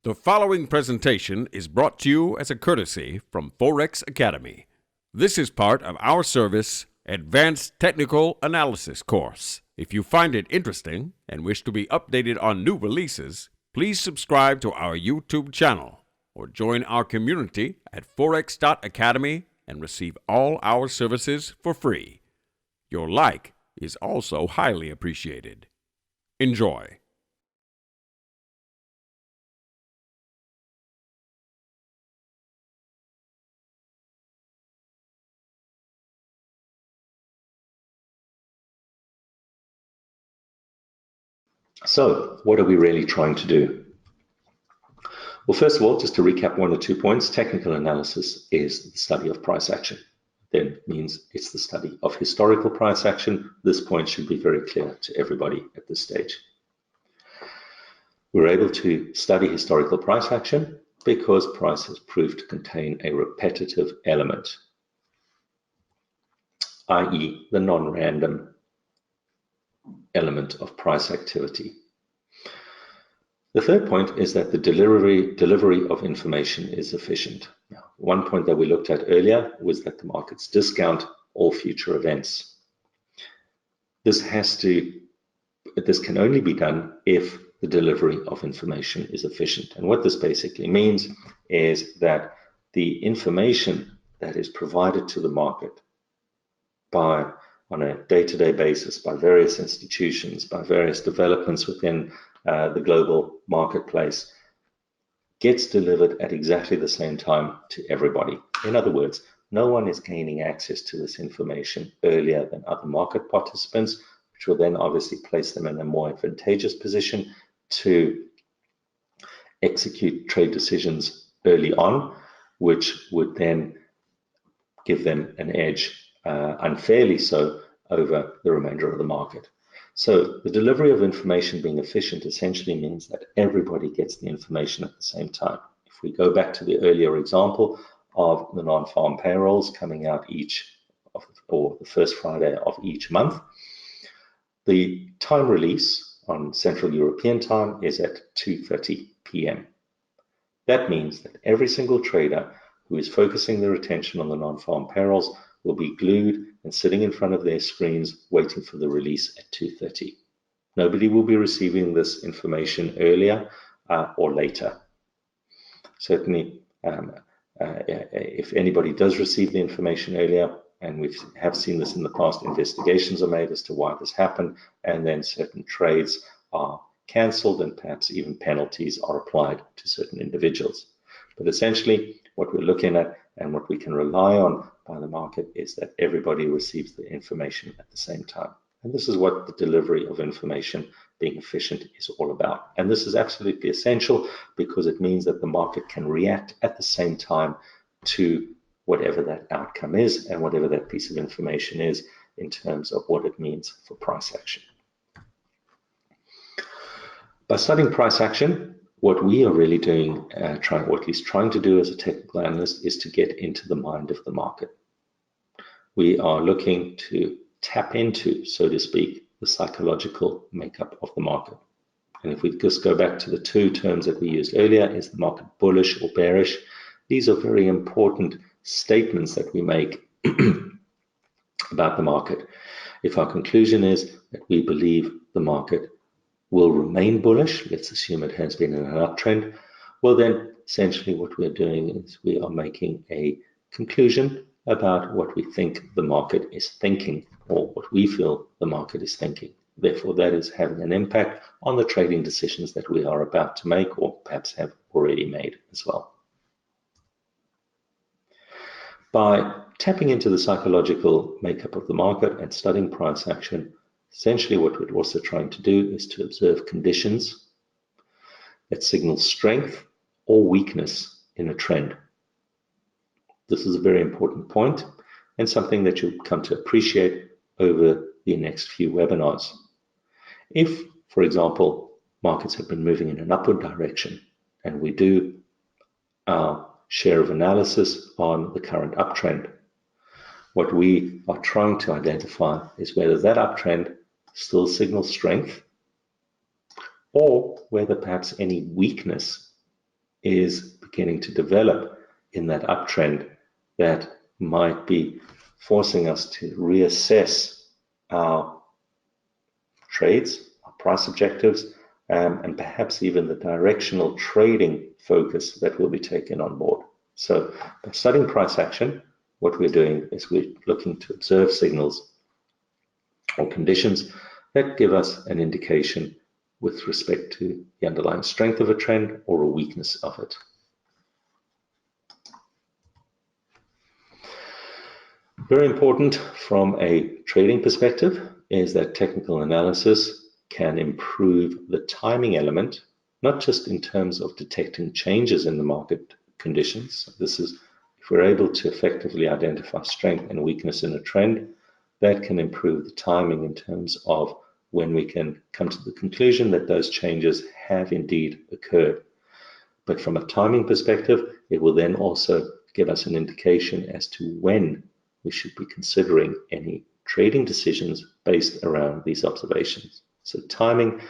The following presentation is brought to you as a courtesy from Forex Academy. This is part of our service Advanced Technical Analysis course. If you find it interesting and wish to be updated on new releases, please subscribe to our YouTube channel or join our community at forex.academy and receive all our services for free. Your like is also highly appreciated. Enjoy. So, what are we really trying to do? Well, first of all, just to recap 1 or 2 points, technical analysis is the study of price action. That means it's the study of historical price action. This point should be very clear to everybody at this stage. We're able to study historical price action because price has proved to contain a repetitive element, i.e. the non-random element of price activity. The third point is that the delivery of information is efficient. Now, one point that we looked at earlier was that the markets discount all future events. This can only be done if the delivery of information is efficient. And what this basically means is that the information that is provided to the market on a day-to-day basis by various institutions, by various developments within the global marketplace, gets delivered at exactly the same time to everybody. In other words, no one is gaining access to this information earlier than other market participants, which will then obviously place them in a more advantageous position to execute trade decisions early on, which would then give them an edge, unfairly so, over the remainder of the market. So the delivery of information being efficient essentially means that everybody gets the information at the same time. If we go back to the earlier example of the non-farm payrolls coming out the first Friday of each month, the time release on Central European time is at 2:30 p.m. That means that every single trader who is focusing their attention on the non-farm payrolls will be glued and sitting in front of their screens waiting for the release at 2:30. Nobody will be receiving this information earlier or later. Certainly, if anybody does receive the information earlier, and we have seen this in the past, investigations are made as to why this happened, and then certain trades are cancelled and perhaps even penalties are applied to certain individuals. But essentially, what we're looking at and what we can rely on by the market is that everybody receives the information at the same time. And this is what the delivery of information being efficient is all about. And this is absolutely essential because it means that the market can react at the same time to whatever that outcome is and whatever that piece of information is in terms of what it means for price action. By studying price action, what we are really doing, or at least trying to do as a technical analyst, is to get into the mind of the market. We are looking to tap into, so to speak, the psychological makeup of the market. And if we just go back to the two terms that we used earlier, is the market bullish or bearish? These are very important statements that we make about the market. If our conclusion is that we believe the market will remain bullish, let's assume it has been in an uptrend, well then essentially what we're doing is we are making a conclusion about what we think the market is thinking, or what we feel the market is thinking. Therefore, that is having an impact on the trading decisions that we are about to make, or perhaps have already made as well. By tapping into the psychological makeup of the market and studying price action, essentially what we're also trying to do is to observe conditions that signal strength or weakness in a trend. This is a very important point and something that you'll come to appreciate over the next few webinars. If, for example, markets have been moving in an upward direction and we do our share of analysis on the current uptrend, what we are trying to identify is whether that uptrend still signals strength or whether perhaps any weakness is beginning to develop in that uptrend that might be forcing us to reassess our trades, our price objectives, and perhaps even the directional trading focus that will be taken on board. So by studying price action, what we're doing is we're looking to observe signals or conditions that give us an indication with respect to the underlying strength of a trend or a weakness of it. Very important from a trading perspective is that technical analysis can improve the timing element, not just in terms of detecting changes in the market conditions. This is, if we're able to effectively identify strength and weakness in a trend, that can improve the timing in terms of when we can come to the conclusion that those changes have indeed occurred. But from a timing perspective, it will then also give us an indication as to when we should be considering any trading decisions based around these observations. So timing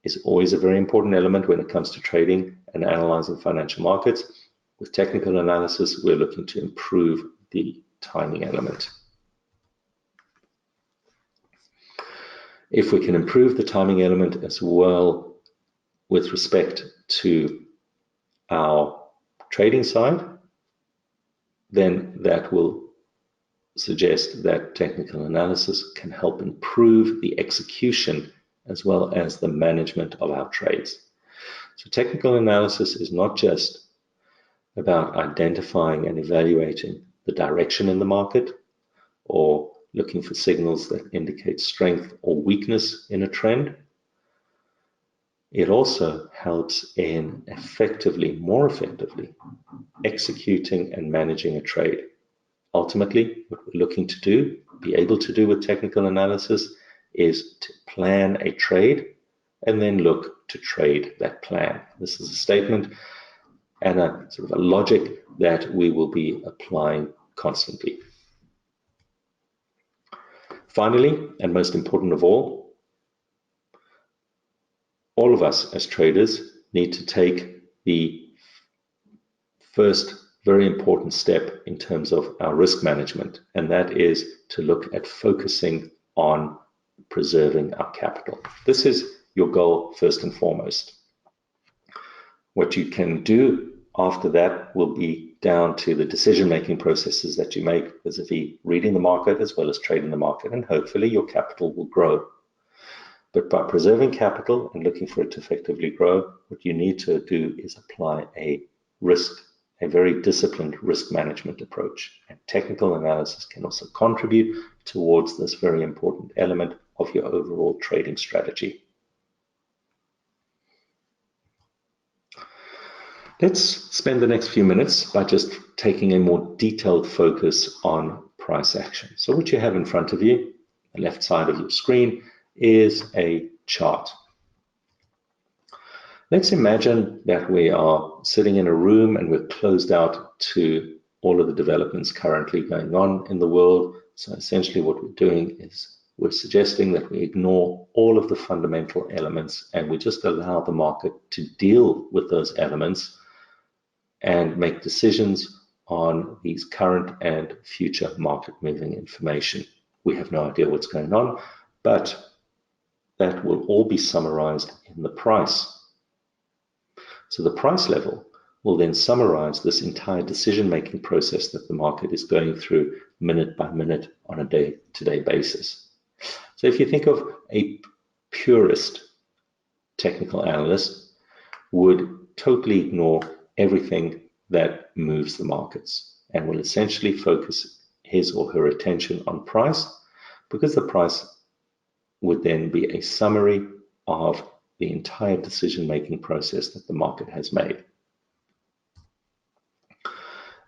is always a very important element when it comes to trading and analyzing financial markets. With technical analysis, we're looking to improve the timing element. If we can improve the timing element as well with respect to our trading side, then that will suggest that technical analysis can help improve the execution as well as the management of our trades. So technical analysis is not just about identifying and evaluating the direction in the market or looking for signals that indicate strength or weakness in a trend. It also helps in more effectively executing and managing a trade. Ultimately, what we're looking to do, be able to do with technical analysis, is to plan a trade and then look to trade that plan. This is a statement and a sort of a logic that we will be applying constantly. Finally, and most important of all of us as traders need to take the first very important step in terms of our risk management, and that is to look at focusing on preserving our capital. This is your goal first and foremost. What you can do after that will be down to the decision-making processes that you make vis-a-vis reading the market as well as trading the market, and hopefully your capital will grow. But by preserving capital and looking for it to effectively grow, what you need to do is apply a very disciplined risk management approach. And technical analysis can also contribute towards this very important element of your overall trading strategy. Let's spend the next few minutes by just taking a more detailed focus on price action. So what you have in front of you, the left side of your screen, is a chart. Let's imagine that we are sitting in a room and we're closed out to all of the developments currently going on in the world. So essentially what we're doing is we're suggesting that we ignore all of the fundamental elements and we just allow the market to deal with those elements and make decisions on these current and future market moving information. We have no idea what's going on, but that will all be summarized in the price. So the price level will then summarize this entire decision-making process that the market is going through minute by minute on a day-to-day basis. So if you think of a purist technical analyst, would totally ignore everything that moves the markets and will essentially focus his or her attention on price, because the price would then be a summary of the entire decision-making process that the market has made.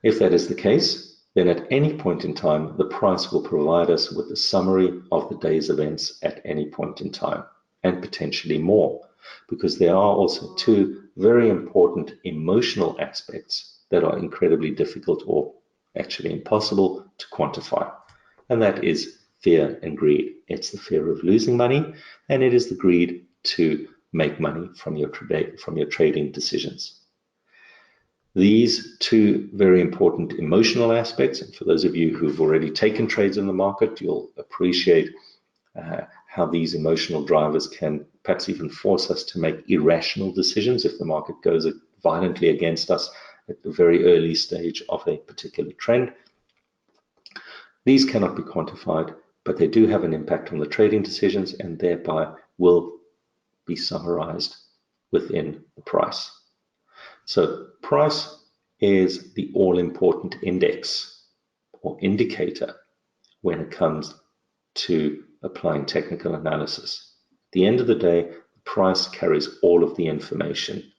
If that is the case, then at any point in time, the price will provide us with a summary of the day's events at any point in time, and potentially more, because there are also two very important emotional aspects that are incredibly difficult or actually impossible to quantify. And that is fear and greed. It's the fear of losing money, and it is the greed to make money from your trading decisions. These two very important emotional aspects, and for those of you who've already taken trades in the market, you'll appreciate how these emotional drivers can perhaps even force us to make irrational decisions if the market goes violently against us at the very early stage of a particular trend. These cannot be quantified, but they do have an impact on the trading decisions and thereby will be summarized within the price. So price is the all-important index or indicator when it comes to applying technical analysis. At the end of the day, the price carries all of the information.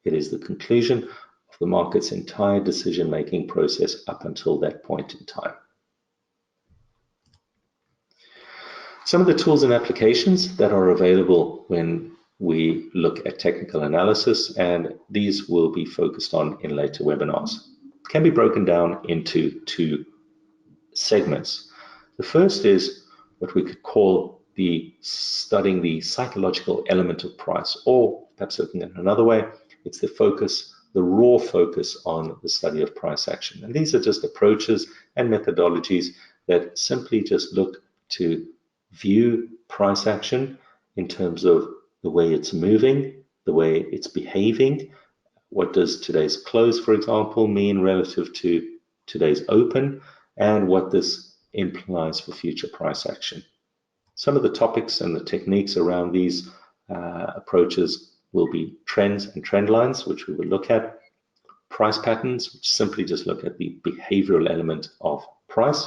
It is the conclusion of the market's entire decision-making process up until that point in time. Some of the tools and applications that are available when we look at technical analysis, and these will be focused on in later webinars, can be broken down into two segments. The first is what we could call studying the psychological element of price, or perhaps looking at it another way, it's the raw focus on the study of price action. And these are just approaches and methodologies that simply just look to view price action in terms of the way it's moving, the way it's behaving. What does today's close, for example, mean relative to today's open, and what this implies for future price action. Some of the topics and the techniques around these approaches will be trends and trend lines, which we will look at, price patterns, which simply just look at the behavioral element of price,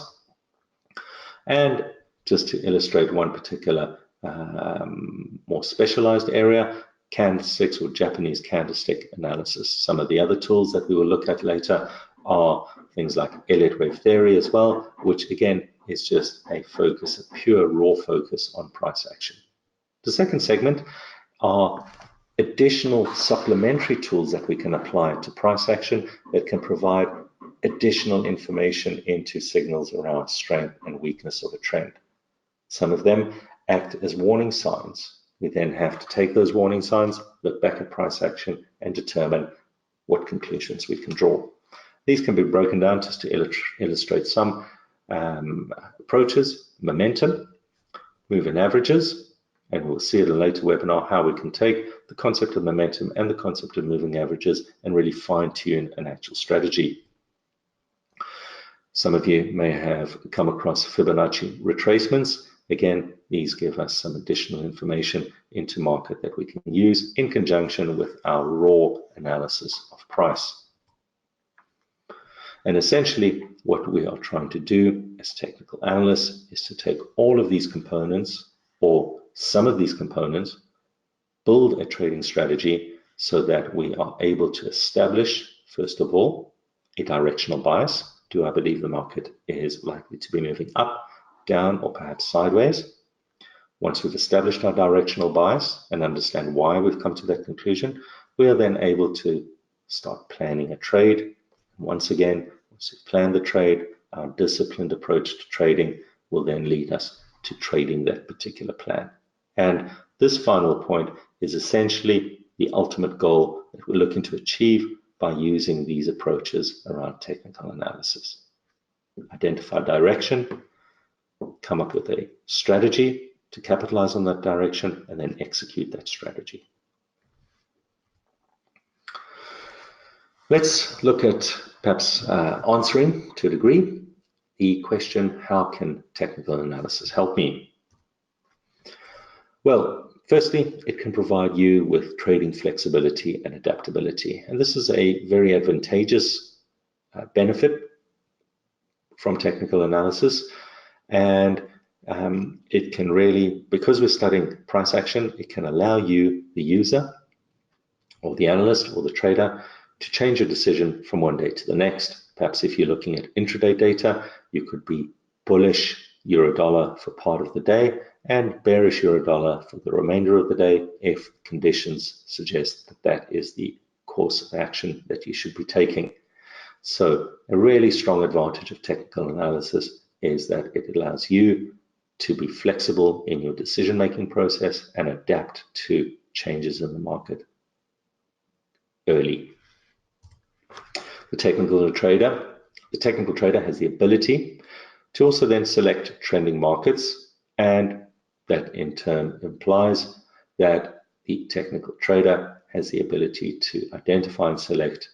and just to illustrate one particular more specialized area, candlesticks or Japanese candlestick analysis. Some of the other tools that we will look at later are things like Elliott wave theory as well, which again is just a pure raw focus on price action. The second segment are additional supplementary tools that we can apply to price action that can provide additional information into signals around strength and weakness of a trend. Some of them act as warning signs. We then have to take those warning signs, look back at price action, and determine what conclusions we can draw. These can be broken down just to illustrate some approaches: momentum, moving averages, and we'll see in a later webinar how we can take the concept of momentum and the concept of moving averages and really fine-tune an actual strategy. Some of you may have come across Fibonacci retracements. Again, these give us some additional information into market that we can use in conjunction with our raw analysis of price. And essentially, what we are trying to do as technical analysts is to take all of these components, or some of these components, build a trading strategy so that we are able to establish, first of all, a directional bias. Do I believe the market is likely to be moving up, down, or perhaps sideways? Once we've established our directional bias and understand why we've come to that conclusion, we are then able to start planning a trade. Once again, once we've planned the trade, our disciplined approach to trading will then lead us to trading that particular plan. And this final point is essentially the ultimate goal that we're looking to achieve by using these approaches around technical analysis. Identify direction, come up with a strategy to capitalize on that direction, and then execute that strategy. Let's look at perhaps answering to a degree the question, how can technical analysis help me? Well, firstly, it can provide you with trading flexibility and adaptability. And this is a very advantageous benefit from technical analysis. And it can really, because we're studying price action, it can allow you, the user, or the analyst, or the trader, to change a decision from one day to the next. Perhaps if you're looking at intraday data, you could be bullish euro-dollar for part of the day and bearish euro-dollar for the remainder of the day if conditions suggest that that is the course of action that you should be taking. So a really strong advantage of technical analysis is that it allows you to be flexible in your decision-making process and adapt to changes in the market early. The technical trader has the ability to also then select trending markets, and that in turn implies that the technical trader has the ability to identify and select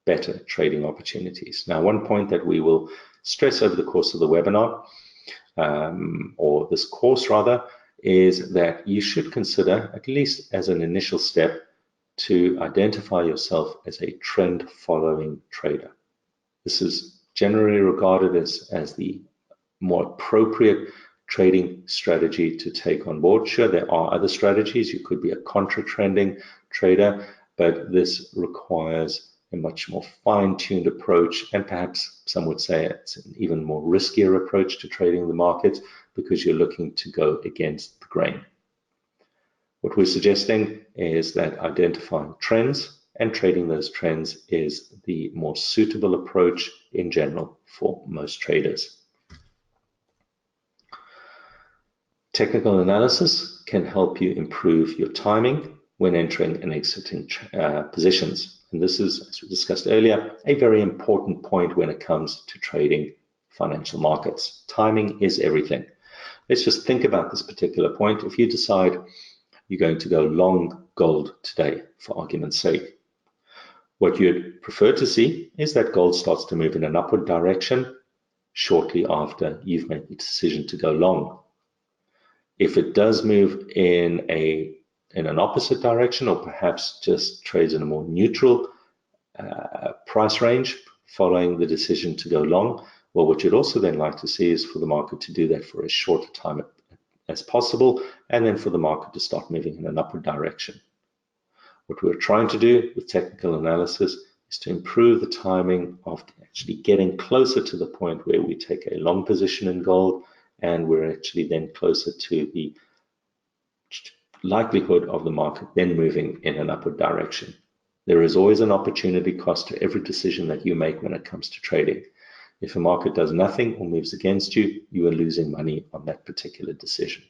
better trading opportunities. Now, one point that we will stress over the course of the webinar, or this course rather, is that you should consider, at least as an initial step, to identify yourself as a trend following trader. This is generally regarded as the more appropriate trading strategy to take on board. Sure, there are other strategies. You could be a contra trending trader, but this requires a much more fine-tuned approach, and perhaps some would say it's an even more riskier approach to trading the markets because you're looking to go against the grain. What we're suggesting is that identifying trends and trading those trends is the more suitable approach in general for most traders. Technical analysis can help you improve your timing when entering and exiting positions. And this is, as we discussed earlier, a very important point when it comes to trading financial markets. Timing is everything. Let's just think about this particular point. If you decide you're going to go long gold today, for argument's sake, what you'd prefer to see is that gold starts to move in an upward direction shortly after you've made the decision to go long. If it does move in an opposite direction, or perhaps just trades in a more neutral price range following the decision to go long, well, what you'd also then like to see is for the market to do that for as short a time as possible, and then for the market to start moving in an upward direction. What we're trying to do with technical analysis is to improve the timing of actually getting closer to the point where we take a long position in gold, and we're actually then closer to the likelihood of the market then moving in an upward direction. There is always an opportunity cost to every decision that you make when it comes to trading. If a market does nothing or moves against you, you are losing money on that particular decision.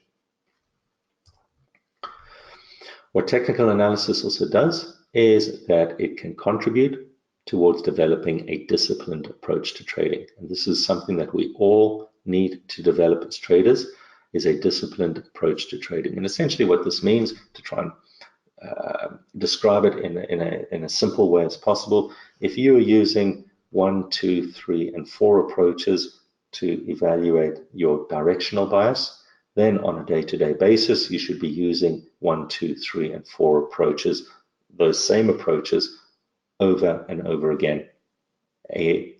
What technical analysis also does is that it can contribute towards developing a disciplined approach to trading. And this is something that we all need to develop as traders, is a disciplined approach to trading. And essentially what this means, to try and describe it in a simple way as possible, if you are using 1, 2, 3, and 4 approaches to evaluate your directional bias, then on a day-to-day basis, you should be using 1, 2, 3, and 4 approaches, those same approaches, over and over again. A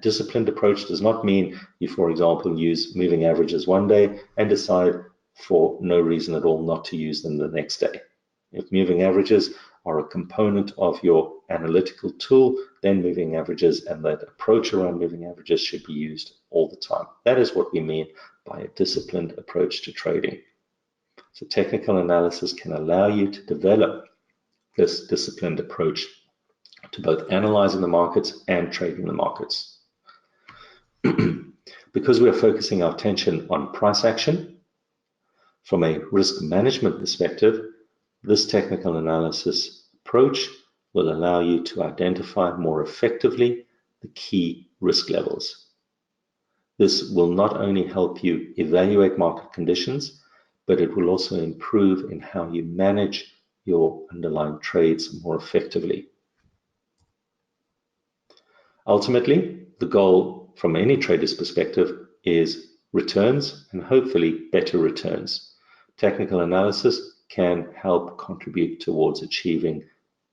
disciplined approach does not mean you, for example, use moving averages one day and decide for no reason at all not to use them the next day. If moving averages are a component of your analytical tool, then moving averages and that approach around moving averages should be used all the time. That is what we mean by a disciplined approach to trading. So technical analysis can allow you to develop this disciplined approach to both analyzing the markets and trading the markets. Because we are focusing our attention on price action, from a risk management perspective, this technical analysis approach will allow you to identify more effectively the key risk levels. This will not only help you evaluate market conditions, but it will also improve in how you manage your underlying trades more effectively. Ultimately, the goal from any trader's perspective is returns, and hopefully better returns. Technical analysis can help contribute towards achieving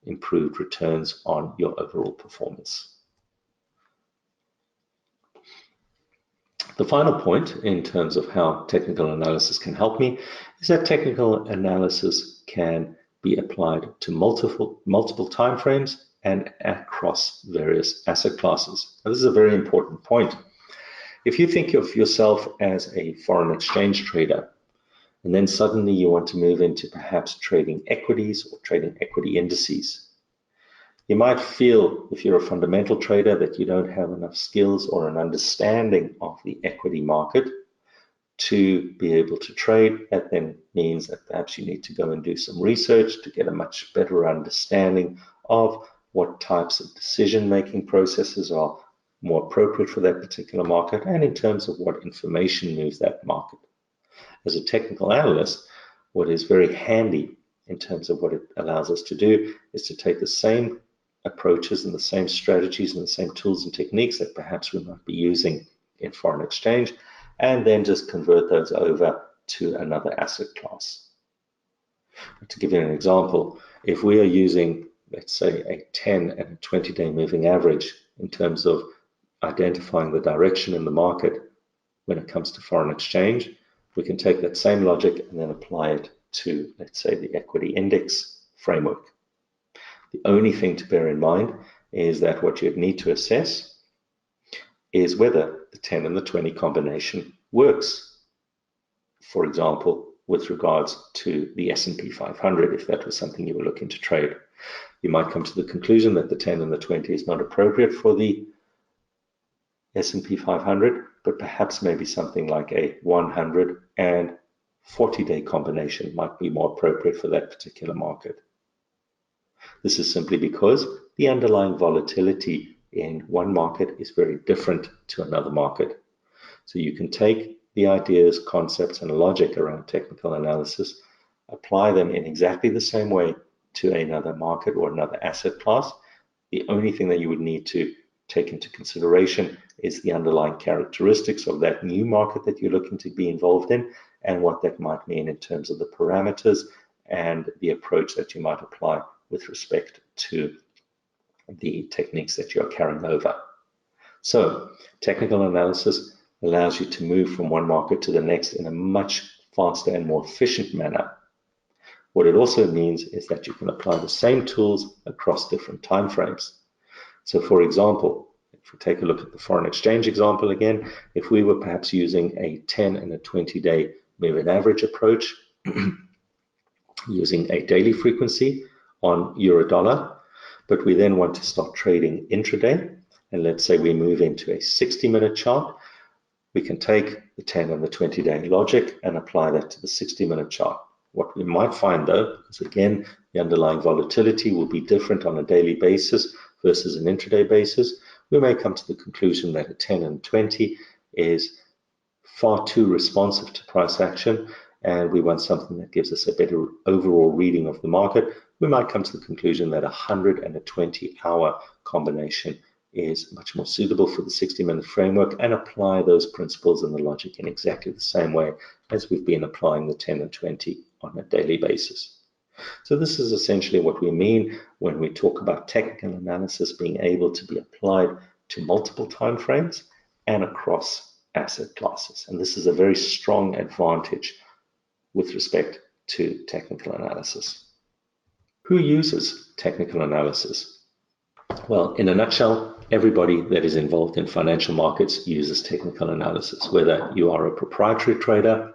improved returns on your overall performance. The final point in terms of how technical analysis can help me is that technical analysis can be applied to multiple time frames and across various asset classes. Now, this is a very important point. If you think of yourself as a foreign exchange trader, and then suddenly you want to move into perhaps trading equities or trading equity indices, you might feel, if you're a fundamental trader, that you don't have enough skills or an understanding of the equity market to be able to trade. That then means that perhaps you need to go and do some research to get a much better understanding of what types of decision-making processes are more appropriate for that particular market, and in terms of what information moves that market. As a technical analyst, what is very handy in terms of what it allows us to do is to take the same approaches and the same strategies and the same tools and techniques that perhaps we might be using in foreign exchange, and then just convert those over to another asset class. To give you an example, if we are using, let's say, a 10 and a 20-day moving average in terms of identifying the direction in the market when it comes to foreign exchange, we can take that same logic and then apply it to, let's say, the equity index framework. The only thing to bear in mind is that what you'd need to assess is whether the 10 and the 20 combination works. For example, with regards to the S&P 500, if that was something you were looking to trade. You might come to the conclusion that the 10 and the 20 is not appropriate for the S&P 500, but perhaps maybe something like a 100 and 40-day combination might be more appropriate for that particular market. This is simply because the underlying volatility in one market is very different to another market. So you can take the ideas, concepts, and logic around technical analysis, apply them in exactly the same way to another market or another asset class. The only thing that you would need to take into consideration is the underlying characteristics of that new market that you're looking to be involved in, and what that might mean in terms of the parameters and the approach that you might apply with respect to the techniques that you're carrying over. So technical analysis allows you to move from one market to the next in a much faster and more efficient manner. What it also means is that you can apply the same tools across different time frames. So for example, if we take a look at the foreign exchange example again, if we were perhaps using a 10 and a 20-day moving average approach, using a daily frequency on euro dollar, but we then want to start trading intraday, and let's say we move into a 60-minute chart, we can take the 10 and the 20-day logic and apply that to the 60-minute chart. What we might find though, because again, the underlying volatility will be different on a daily basis versus an intraday basis, we may come to the conclusion that a 10 and 20 is far too responsive to price action, and we want something that gives us a better overall reading of the market. We might come to the conclusion that a 100 and a 20-hour combination is much more suitable for the 60-minute framework, and apply those principles and the logic in exactly the same way as we've been applying the 10 and 20 on a daily basis. So this is essentially what we mean when we talk about technical analysis being able to be applied to multiple time frames and across asset classes. And this is a very strong advantage with respect to technical analysis. Who uses technical analysis? Well, in a nutshell, everybody that is involved in financial markets uses technical analysis, whether you are a proprietary trader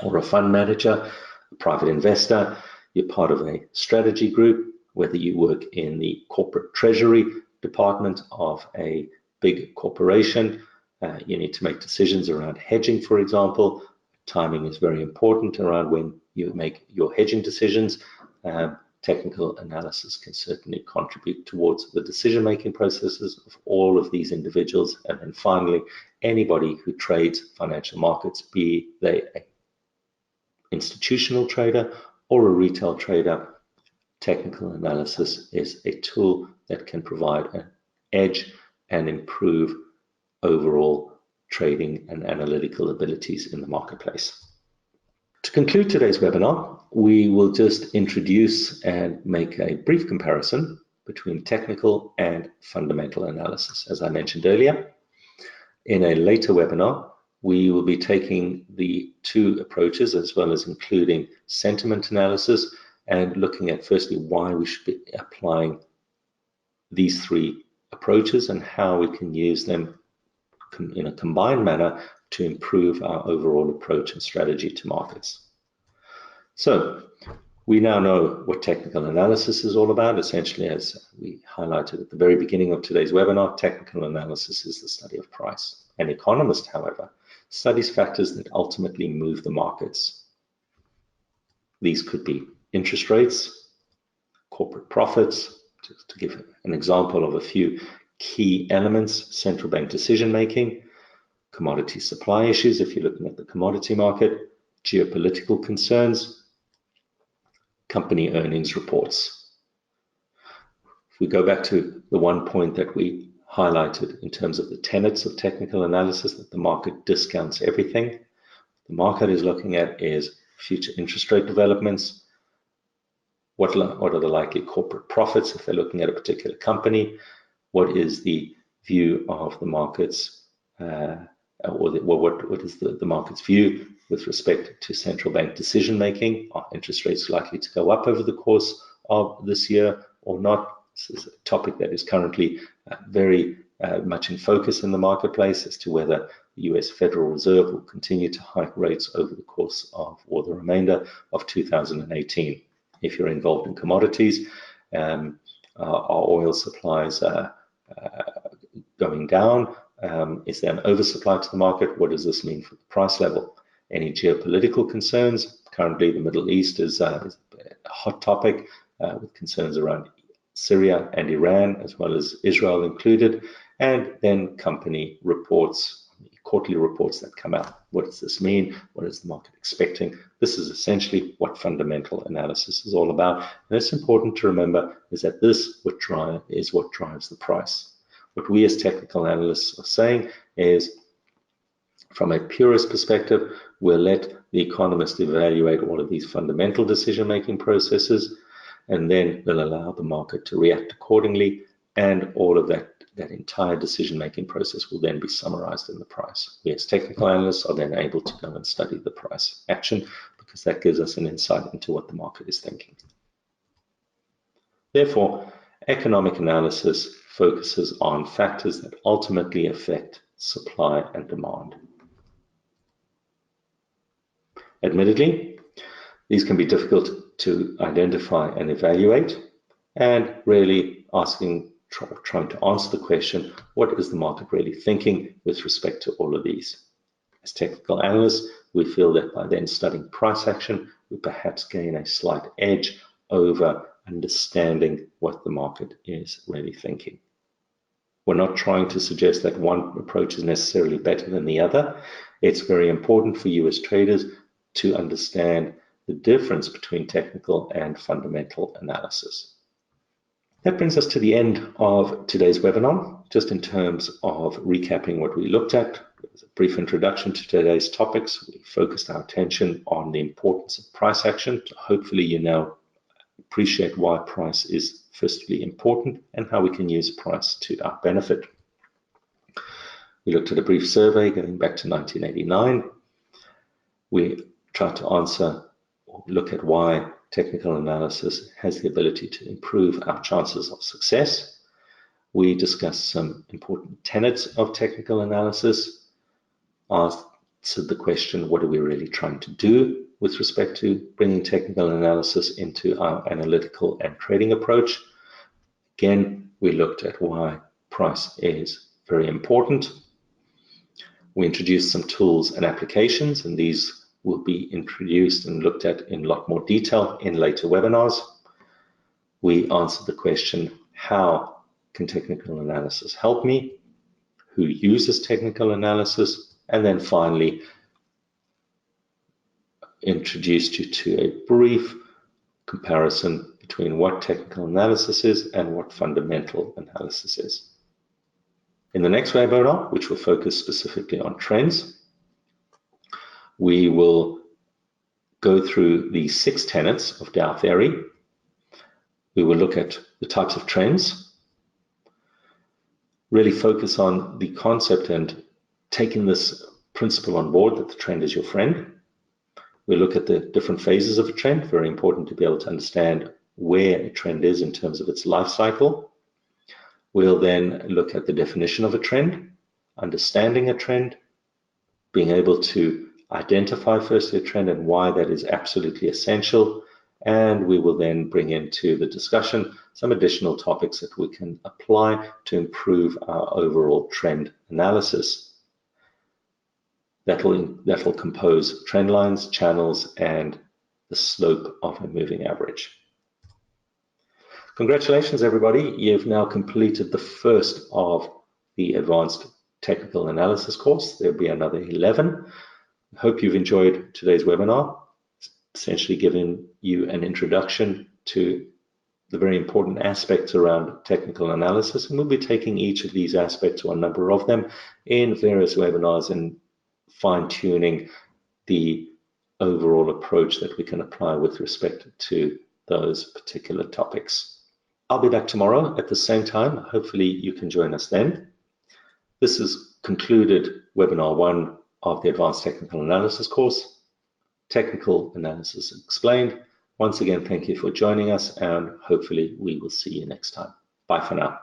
or a fund manager, a private investor, you're part of a strategy group, whether you work in the corporate treasury department of a big corporation, you need to make decisions around hedging, for example. Timing is very important around when you make your hedging decisions. Technical analysis can certainly contribute towards the decision-making processes of all of these individuals. And then finally, anybody who trades financial markets, be they an institutional trader or a retail trader, technical analysis is a tool that can provide an edge and improve overall trading and analytical abilities in the marketplace. To conclude today's webinar, we will just introduce and make a brief comparison between technical and fundamental analysis. As I mentioned earlier, in a later webinar, we will be taking the two approaches as well as including sentiment analysis and looking at firstly why we should be applying these three approaches and how we can use them in a combined manner to improve our overall approach and strategy to markets. So we now know what technical analysis is all about. Essentially, as we highlighted at the very beginning of today's webinar, technical analysis is the study of price. An economist, however, studies factors that ultimately move the markets. These could be interest rates, corporate profits, Just to give an example of a few key elements: central bank decision making, commodity supply issues if you're looking at the commodity market, geopolitical concerns, company earnings reports. If we go back to the one point that we highlighted in terms of the tenets of technical analysis, that the market discounts everything. The market is looking at is future interest rate developments. What are the likely corporate profits if they're looking at a particular company? What is the view of the markets, what is the market's view with respect to central bank decision making? Are interest rates likely to go up over the course of this year or not? This is a topic that is currently very much in focus in the marketplace as to whether the US Federal Reserve will continue to hike rates over the course of, or the remainder of 2018. If you're involved in commodities, our oil supplies going down. Is there an oversupply to the market? What does this mean for the price level? Any geopolitical concerns? Currently, the Middle East is a hot topic with concerns around Syria and Iran, as well as Israel included, and then company reports, quarterly reports that come out. What does this mean? What is the market expecting? This is essentially what fundamental analysis is all about. And it's important to remember is that this is what drives the price. What we as technical analysts are saying is, from a purist perspective, we'll let the economist evaluate all of these fundamental decision-making processes, and then we'll allow the market to react accordingly, and all of that entire decision-making process will then be summarized in the price. We as technical analysts are then able to go and study the price action, because that gives us an insight into what the market is thinking. Therefore, economic analysis focuses on factors that ultimately affect supply and demand. Admittedly, these can be difficult to identify and evaluate, and really trying to answer the question, what is the market really thinking with respect to all of these? As technical analysts, we feel that by then studying price action, we perhaps gain a slight edge over understanding what the market is really thinking. We're not trying to suggest that one approach is necessarily better than the other. It's very important for you as traders to understand the difference between technical and fundamental analysis. That brings us to the end of today's webinar. Just in terms of recapping what we looked at, as a brief introduction to today's topics, we focused our attention on the importance of price action. Hopefully you now appreciate why price is firstly important and how we can use price to our benefit. We looked at a brief survey going back to 1989. We tried to answer or look at why technical analysis has the ability to improve our chances of success. We discussed some important tenets of technical analysis, answered the question, what are we really trying to do with respect to bringing technical analysis into our analytical and trading approach. Again, we looked at why price is very important. We introduced some tools and applications, and these will be introduced and looked at in a lot more detail in later webinars. We answered the question, how can technical analysis help me? Who uses technical analysis? And then finally, introduced you to a brief comparison between what technical analysis is and what fundamental analysis is. In the next webinar, which will focus specifically on trends, we will go through the 6 tenets of Dow theory. We will look at the types of trends, really focus on the concept and taking this principle on board that the trend is your friend. We'll look at the different phases of a trend, very important to be able to understand where a trend is in terms of its life cycle. We'll then look at the definition of a trend, understanding a trend, being able to identify firstly a trend and why that is absolutely essential. And we will then bring into the discussion some additional topics that we can apply to improve our overall trend analysis. That'll compose trend lines, channels, and the slope of a moving average. Congratulations, everybody. You've now completed the first of the Advanced Technical Analysis course. There'll be another 11. I hope you've enjoyed today's webinar. It's essentially giving you an introduction to the very important aspects around technical analysis, and we'll be taking each of these aspects, or a number of them, in various webinars and fine-tuning the overall approach that we can apply with respect to those particular topics. I'll be back tomorrow at the same time. Hopefully you can join us then. This has concluded webinar 1 of the Advanced Technical Analysis course, Technical Analysis Explained. Once again, thank you for joining us, and hopefully we will see you next time. Bye for now.